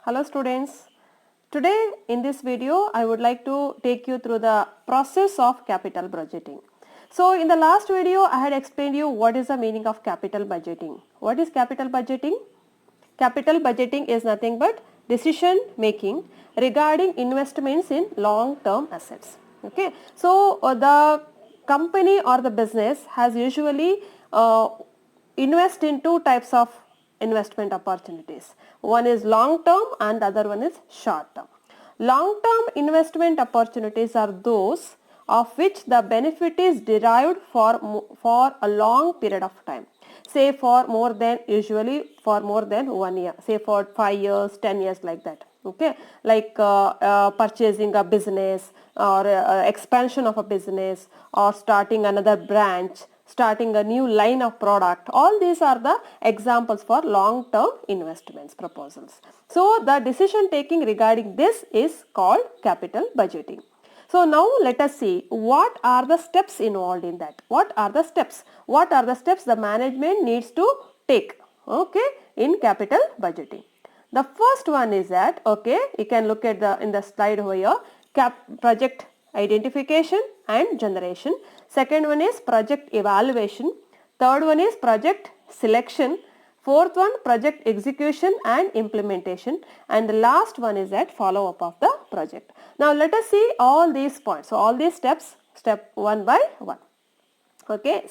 Hello students. Today in this video I would like to take you through the process of capital budgeting. So in the last video I had explained you what is the meaning of capital budgeting. What is capital budgeting? Capital budgeting is nothing but decision making regarding investments in long term assets. Okay. So the company or the business has usually invest in two types of investment opportunities. One is long term and the other one is short term. Long term investment opportunities are those of which the benefit is derived for a long period of time. Say for more than, usually for more than 1 year, say for 5 years, 10 years, like that. Okay, like purchasing a business or expansion of a business or starting another branch, starting a new line of product. All these are the examples for long term investments proposals. So the decision taking regarding this is called capital budgeting. So now let us see what are the steps involved in that. What are the steps? What are the steps the management needs to take, okay, in capital budgeting? The first one is that, okay, you can look at in the slide over here, project identification and generation. Second one is project evaluation. Third one is project selection. Fourth one, project execution and implementation, and the last one is that follow up of the project. Now let us see all these points. So all these steps, step one by one. Okay.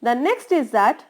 The next is that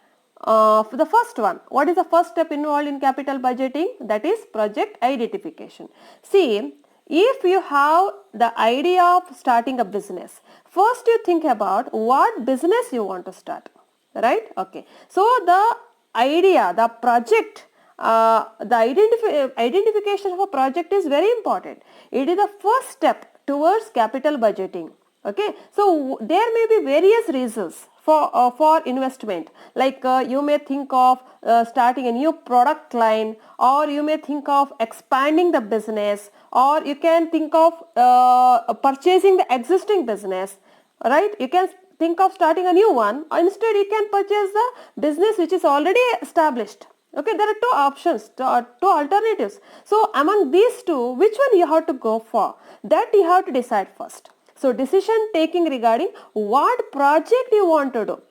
for the first one, what is the first step involved in capital budgeting? That is project identification. See, if you have the idea of starting a business, first you think about what business you want to start, right? Okay. So the idea, the project, the identification of a project is very important. It is the first step towards capital budgeting. Okay, so there may be various reasons for investment, like you may think of starting a new product line, or you may think of expanding the business, or you can think of purchasing the existing business, right? You can think of starting a new one, or instead you can purchase the business which is already established. Okay, there are two options, two alternatives. So among these two, which one you have to go for? That you have to decide first. So decision taking regarding what project you want to do.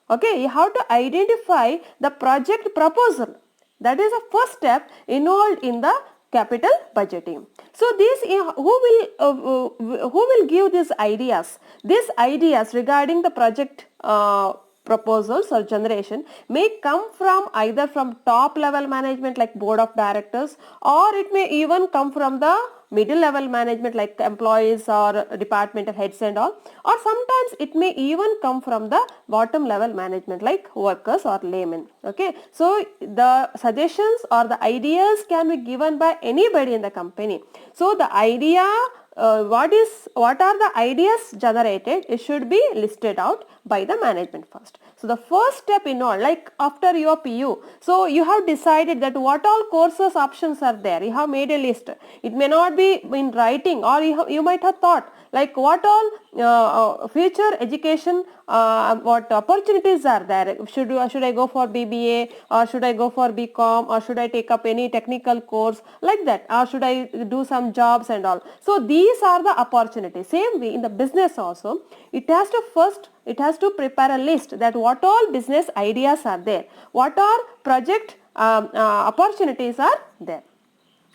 Okay, you have to identify the project proposal. That is the first step involved in the capital budgeting. So these who will give these ideas? These ideas regarding the project proposals or generation may come from either from top level management like board of directors, or it may even come from the middle level management like employees or departmental heads and all, or sometimes it may even come from the bottom level management like workers or laymen. Okay, so the suggestions or the ideas can be given by anybody in the company. So the idea, what are the ideas generated, it should be listed out by the management first. So the first step involved, like after your PU, so you have decided that what all courses options are there. You have made a list. It may not be in writing, or you might have thought like what all future education, what opportunities are there. Should I go for BBA, or should I go for BCom, or should I take up any technical course like that, or should I do some jobs and all. So these are the opportunities. Same way in the business also, it has to prepare a list that what all business ideas are there, what are project opportunities are there.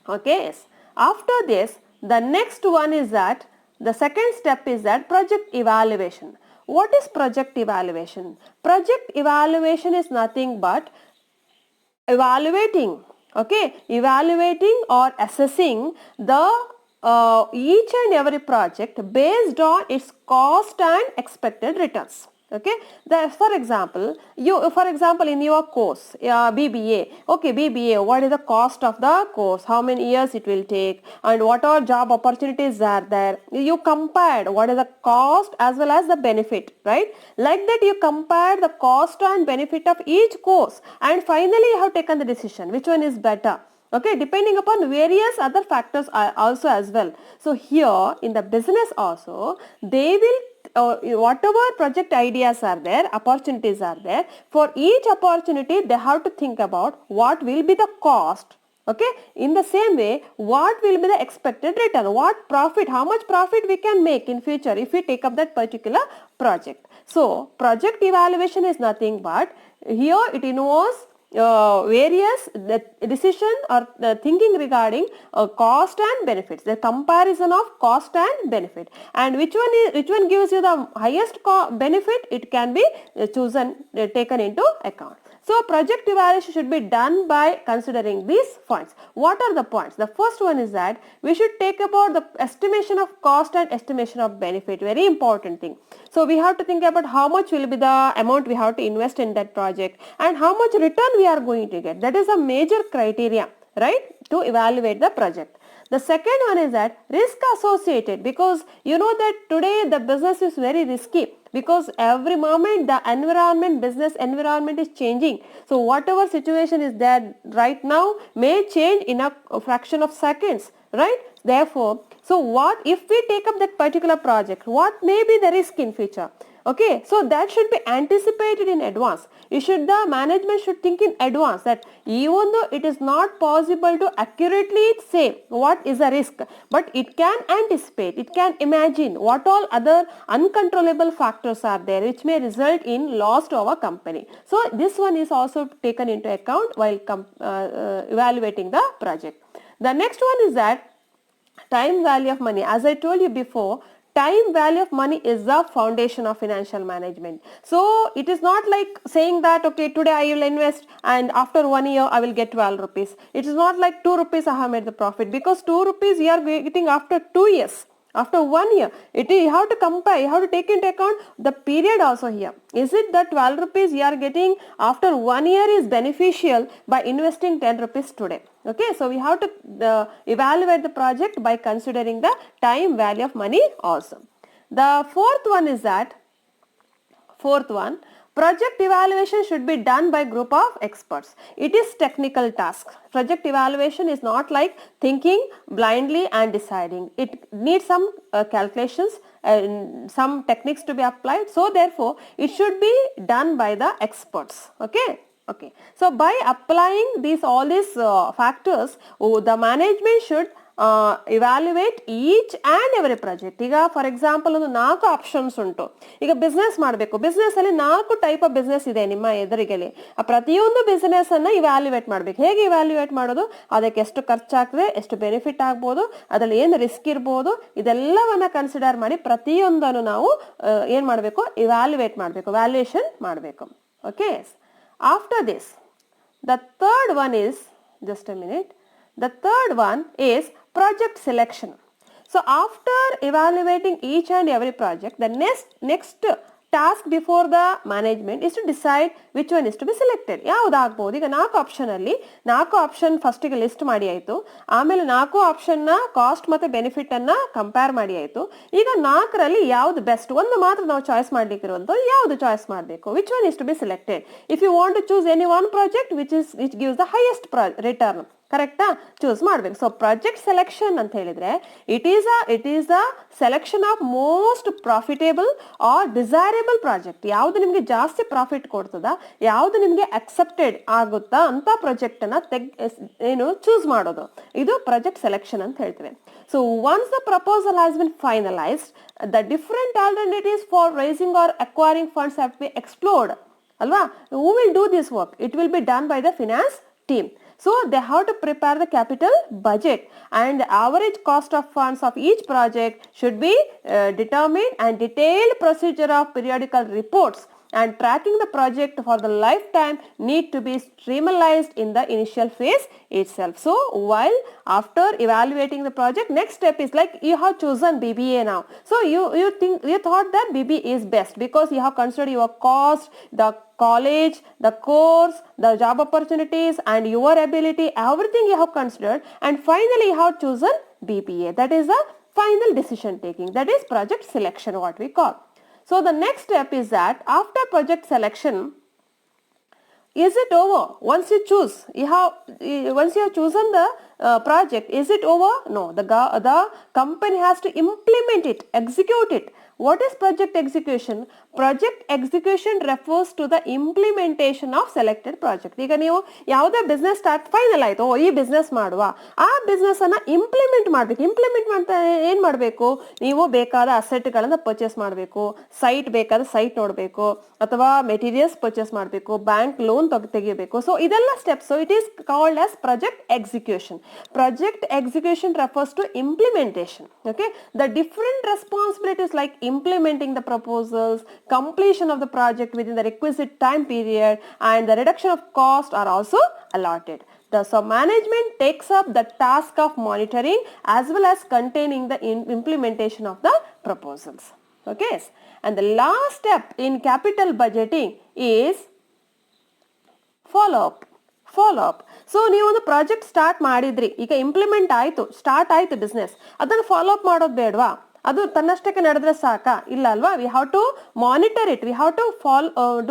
Okay, yes. After this, the next one is that the second step is that project evaluation. What is project evaluation? Project evaluation is nothing but evaluating or assessing the each and every project based on its cost and expected returns. Okay, for example in your course BBA, okay, BBA, what is the cost of the course, how many years it will take, and what are job opportunities are there. You compared what is the cost as well as the benefit, right? Like that you compare the cost and benefit of each course, and finally you have taken the decision which one is better. Okay, depending upon various other factors also as well. So here in the business also, they will whatever project ideas are there, opportunities are there, for each opportunity they have to think about what will be the cost Okay, in the same way, what will be the expected return? What profit, how much profit we can make in future if we take up that particular project? So, project evaluation is nothing but here it involves various decision or the thinking regarding cost and benefits, the comparison of cost and benefit, and which one gives you the highest benefit, it can be taken into account. So, project evaluation should be done by considering these points. What are the points? The first one is that we should take about the estimation of cost and estimation of benefit, very important thing. So, we have to think about how much will be the amount we have to invest in that project and how much return we are going to get. That is a major criteria, right, to evaluate the project. The second one is that risk associated, because you know that today the business is very risky because every moment the environment, business environment is changing. So whatever situation is there right now may change in a fraction of seconds, right? Therefore, so what if we take up that particular project, what may be the risk in future? Okay, so that should be anticipated in advance. The management should think in advance that even though it is not possible to accurately say what is a risk, but it can anticipate, it can imagine what all other uncontrollable factors are there which may result in loss to our company. So this one is also taken into account while evaluating the project. The next one is that time value of money. As I told you before, time value of money is the foundation of financial management. So it is not like saying that okay, today I will invest and after 1 year I will get 12 rupees. It is not like 2 rupees I have made the profit, because 2 rupees you are getting after 2 years. After 1 year, you have to compare, you have to take into account the period also here. Is it that 12 rupees you are getting after 1 year is beneficial by investing 10 rupees today? Okay, so we have to evaluate the project by considering the time value of money also. The fourth one is that, project evaluation should be done by group of experts. It is technical task. Project evaluation is not like thinking blindly and deciding. It needs some calculations and some techniques to be applied. So therefore, it should be done by the experts. Okay. Okay. So by applying all these factors, the management should evaluate each and every project. ಈಗ for example ಒಂದು 4 options ಉಂಟು. ಈಗ business ಮಾಡಬೇಕು, business ಅಲ್ಲಿ 4 type of business ಇದೆ ನಿಮ್ಮ ಎದುರಿಗೆಲ್ಲಿ. ಆ ಪ್ರತಿಯೊಂದು ಬಿಸ್ನೆಸ್ ಅನ್ನ ಇವ್ಯಾಲ್ಯೂಯೇಟ್ ಮಾಡಬೇಕು. ಹೇಗೆ ಇವ್ಯಾಲ್ಯೂಯೇಟ್ ಮಾಡೋದು? ಅದಕ್ಕೆ ಎಷ್ಟು ಖರ್ಚಾಗ್ತದೆ, ಎಷ್ಟು ಬೆನಿಫಿಟ್ ಆಗ್ಬೋದು, ಅದರಲ್ಲಿ ಏನು ರಿಸ್ಕ್ ಇರ್ಬೋದು, ಇದೆಲ್ಲವನ್ನ ಕನ್ಸಿಡರ್ ಮಾಡಿ ಪ್ರತಿಯೊಂದನ್ನು ನಾವು ಏನ್ ಮಾಡಬೇಕು? ಇವ್ಯಾಲ್ಯೂಯೇಟ್ ಮಾಡಬೇಕು, ವ್ಯಾಲ್ಯೂಯೇಷನ್ ಮಾಡಬೇಕು. Okay. After this, the third one is, just a minute, the third one is project selection. So after evaluating each and every project, the next task before the management is to decide which one is to be selected. ಯಾವುದಾಗಬಹುದು? ಈಗ 4 option ಅಲ್ಲಿ 4 option first ಗೆ list ಮಾಡಿ ಆಯ್ತು, ಆಮೇಲೆ 4 option ನ cost ಮತ್ತೆ benefit ಅನ್ನ compare ಮಾಡಿ ಆಯ್ತು. ಈಗ 4ರಲ್ಲಿ ಯಾವ್ದು ಬೆಸ್ಟ್, ಒಂದು ಮಾತ್ರ ನಾವು ಚಾಯ್ಸ್ ಮಾಡ್ಲಿಕ್ಕೆ ಇರುವಂತ, ಯಾವ್ದು ಚಾಯ್ಸ್ ಮಾಡಬೇಕು? Which one is to be selected? If you want to choose any one project which gives the highest return, ಕರೆಕ್ಟಾ? ಚೂಸ್ ಮಾಡಬೇಕು. ಸೊ ಪ್ರಾಜೆಕ್ಟ್ ಸೆಲೆಕ್ಷನ್ ಅಂತ ಹೇಳಿದ್ರೆ it is a selection of most profitable or desirable project. ಯಾವ್ದು ನಿಮ್ಗೆ ಜಾಸ್ತಿ profit ಕೊಡ್ತದ, ಯಾವ್ದು ನಿಮ್ಗೆ ಅಕ್ಸೆಪ್ಟೆಡ್ ಆಗುತ್ತಾ ಅಂತ ಪ್ರಾಜೆಕ್ಟ್ ಅನ್ನ ಚೂಸ್ ಮಾಡೋದು, ಇದು ಪ್ರಾಜೆಕ್ಟ್ ಸೆಲೆಕ್ಷನ್ ಅಂತ ಹೇಳ್ತೇವೆ. So once the proposal has been finalized, the different alternatives for raising or acquiring funds have be explored ಅಲ್ವಾ? Who will do this work? It will be done by the finance team. So they have to prepare the capital budget, and the average cost of funds of each project should be determined, and detailed procedure of periodical reports and tracking the project for the lifetime need to be streamlined in the initial phase itself. So while after evaluating the project, next step is like you have chosen BBA now. So you thought that BBA is best because you have considered your cost, the college, the course, the job opportunities and your ability, everything you have considered, and finally you have chosen BBA. That is the final decision taking. That is project selection, what we call. So the next step is that after project selection, is it over? Once you choose, once you have chosen the project, is it over? No, the company has to implement it, execute it What is project execution? Project execution refers to the implementation of selected project. ಈಗ ನೀವು ಯಾವುದೇ business start final ಆಯ್ತು, ಈ business ಮಾಡುವ, ಆ business ಅನ್ನ implement ಮಾಡಬೇಕು. Implement ಮಾಡ್ತಾ ಏನ್ ಮಾಡಬೇಕು, ನೀವು ಬೇಕಾದ ಅಸೆಟ್ಗಳನ್ನ ಪರ್ಚೇಸ್ ಮಾಡಬೇಕು, ಸೈಟ್ ಬೇಕಾದ ಸೈಟ್ ನೋಡಬೇಕು, ಅಥವಾ ಮೆಟೀರಿಯಲ್ಸ್ ಪರ್ಚೇಸ್ ಮಾಡಬೇಕು, ಬ್ಯಾಂಕ್ ಲೋನ್ ತೆಗಿಬೇಕು. ಸೊ ಇದೆಲ್ಲ steps. It is called as project execution. Project execution refers to implementation. Okay, the different responsibilities like implementing the proposals, completion of the project within the requisite time period, and the reduction of cost are also allotted. So management takes up the task of monitoring as well as containing the implementation of the proposals. Okay, and the last step in capital budgeting is follow up. So ನೀವು ಒಂದು project start ಮಾಡಿದ್ರಿ, ಈಗ implement ಆಯ್ತು, start ಆಯ್ತು business, ಅದನ್ನು follow up ಮಾಡೋದು ಬೇಡವಾ? ಅದು ತನ್ನಷ್ಟಕ್ಕೆ ನಡೆದ್ರೆ ಸಾಕ? ಇಲ್ಲ ಅಲ್ವಾ? We have to monitor it, we have to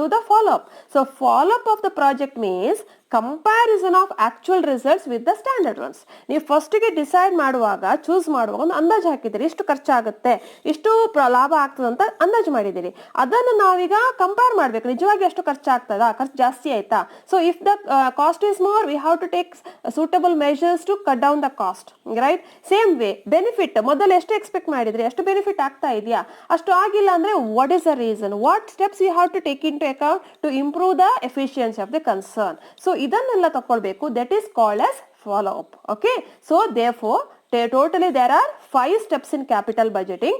do the follow up. So follow up of the project means comparison of actual results with the standard ones. ನೀವು ಫಸ್ಟಿಗೆ ಡಿಸೈಡ್ ಮಾಡುವಾಗ, ಚೂಸ್ ಮಾಡುವಾಗ ಒಂದು ಅಂದಾಜು ಹಾಕಿದ್ದೀರಿ, ಇಷ್ಟು ಖರ್ಚಾಗುತ್ತೆ, ಇಷ್ಟು ಲಾಭ ಆಗ್ತದೆ ಅಂತ ಅಂದಾಜು ಮಾಡಿದ್ದೀರಿ. ಅದನ್ನು ನಾವೀಗ ಕಂಪೇರ್ ಮಾಡಬೇಕು, ನಿಜವಾಗಿ ಎಷ್ಟು ಖರ್ಚಾಗ್ತದಾ, ಖರ್ಚು ಜಾಸ್ತಿ ಆಯ್ತಾ? So if the cost is more, we have to take suitable measures to cut down the cost, right? Same way benefit, ಮೊದಲು ಎಷ್ಟು ಎಕ್ಸ್ಪೆಕ್ಟ್ ಮಾಡಿದ್ರಿ, ಎಷ್ಟು ಬೆನಿಫಿಟ್ ಆಗ್ತಾ ಇದೆಯಾ, ಅಷ್ಟು ಆಗಿಲ್ಲ ಅಂದ್ರೆ what is the reason, what steps we have to take into account to improve the efficiency of the concern. So ಇದನ್ನೆಲ್ಲ ತಗೊಳ್ಬೇಕು. That is called as follow up. Okay, so therefore totally there are 5 steps in capital budgeting.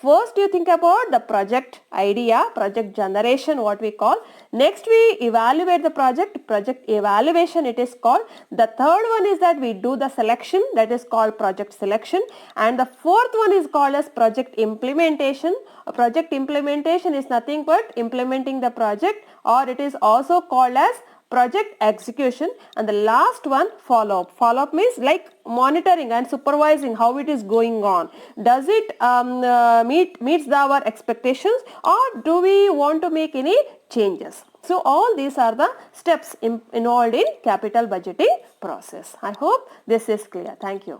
First you think about the project idea, project generation what we call. Next we evaluate the project evaluation it is called. The third one is that we do the selection, that is called project selection. And the fourth one is called as project implementation. Project implementation is nothing but implementing the project, or it is also called as project execution. And the last one, follow up. Follow up means like monitoring and supervising how it is going on. Does it meets our expectations, or do we want to make any changes? So all these are the steps involved in capital budgeting process. I hope this is clear. Thank you.